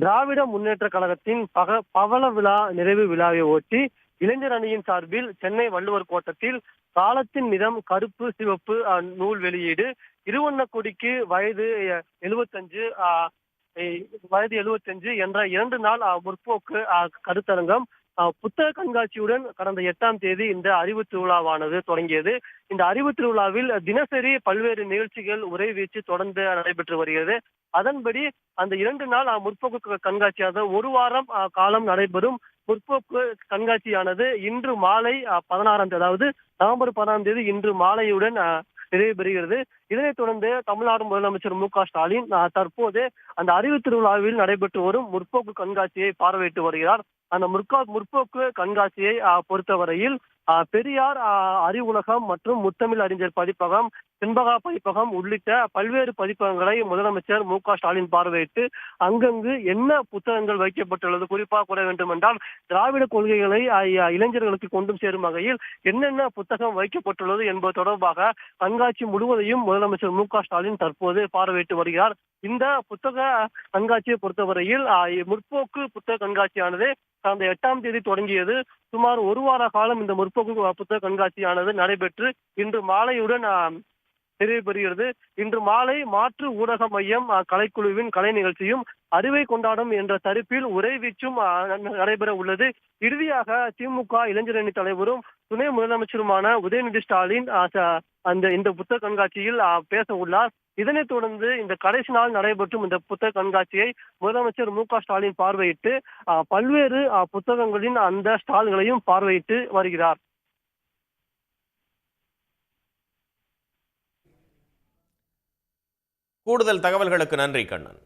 திராவிட முன்னேற்ற கழகத்தின் பவள விழா நிறைவு விழாவை ஒட்டி இளைஞர் அணியின் சார்பில் சென்னை வள்ளுவர் கோட்டத்தில் காலத்தின் நிறம் கருப்பு சிவப்பு நூல் வெளியீடு, இருவண்ண கொடிக்கு வயது 75 என்ற 2 நாள் முற்போக்கு கருத்தரங்கம், புத்தக கண்காட்சியுடன் கடந்த 8ஆம் தேதி இந்த அறிவு திருவிழாவானது தொடங்கியது. இந்த அறிவு திருவிழாவில் தினசரி பல்வேறு நிகழ்ச்சிகள் உறைவீச்சு தொடர்ந்து நடைபெற்று வருகிறது. அதன்படி அந்த 2 நாள் முற்போக்கு கண்காட்சியாக 1 வாரம் காலம் நடைபெறும் முற்போக்கு கண்காட்சியானது இன்று மாலை 16ஆம் தேதி, அதாவது நவம்பர் 16ஆம் தேதி இன்று மாலையுடன் நிறைவு பெறுகிறது. இதனைத் தொடர்ந்து தமிழ்நாடு முதலமைச்சர் மு.க.ஸ்டாலின் தற்போது அந்த அறிவு திருவிழாவில் நடைபெற்று வரும் முற்போக்கு கண்காட்சியை பார்வையிட்டு வருகிறார். அந்த முற்போக்கு கண்காட்சியை பொறுத்தவரையில் பெரியார் அறிவுலகம் மற்றும் முத்தமிழ் அறிஞர் பதிப்பகம், செண்பகா பதிப்பகம் உள்ளிட்ட பல்வேறு பதிப்பகங்களை முதலமைச்சர் மு.க.ஸ்டாலின் பார்வையிட்டு அங்கங்கு என்ன புத்தகங்கள் வைக்கப்பட்டுள்ளது, குறிப்பாக கூற வேண்டும் என்றால் திராவிட கொள்கைகளை இளைஞர்களுக்கு கொண்டு சேரும் வகையில் என்னென்ன புத்தகம் வைக்கப்பட்டுள்ளது என்பது தொடர்பாக கண்காட்சி முழுவதையும் முதலமைச்சர் மு.க.ஸ்டாலின் தற்போது பார்வையிட்டு வருகிறார். இந்த புத்தக கண்காட்சியை பொறுத்தவரையில் முற்போக்கு புத்தக கண்காட்சியானது கடந்த 8ஆம் தேதி தொடங்கியது. சுமார் 1 வார காலம் இந்த முற்போக்கு புத்தக கண்காட்சியானது நடைபெற்று இன்று மாலையுடன் நிறைவு பெறுகிறது. இன்று மாலை மாற்று ஊடக மையம் கலைக்குழுவின் கலை நிகழ்ச்சியும், அறிவை கொண்டாடும் என்ற தரிப்பில் உரைவீச்சும் நடைபெற உள்ளது. இறுதியாக திமுக இளைஞரணி தலைவரும் துணை முதலமைச்சருமான உதயநிதி ஸ்டாலின் இந்த புத்தக கண்காட்சியில் பேச உள்ளார். இதனைத் தொடர்ந்து இந்த கடைசி நாள் நடைபெற்றும் இந்த புத்தக கண்காட்சியை முதலமைச்சர் மு.க.ஸ்டாலின் பார்வையிட்டு பல்வேறு புத்தகங்களின் அந்த ஸ்டால்களையும் பார்வையிட்டு வருகிறார். கூடுதல் தகவல்களுக்கு நன்றி கண்ணன்.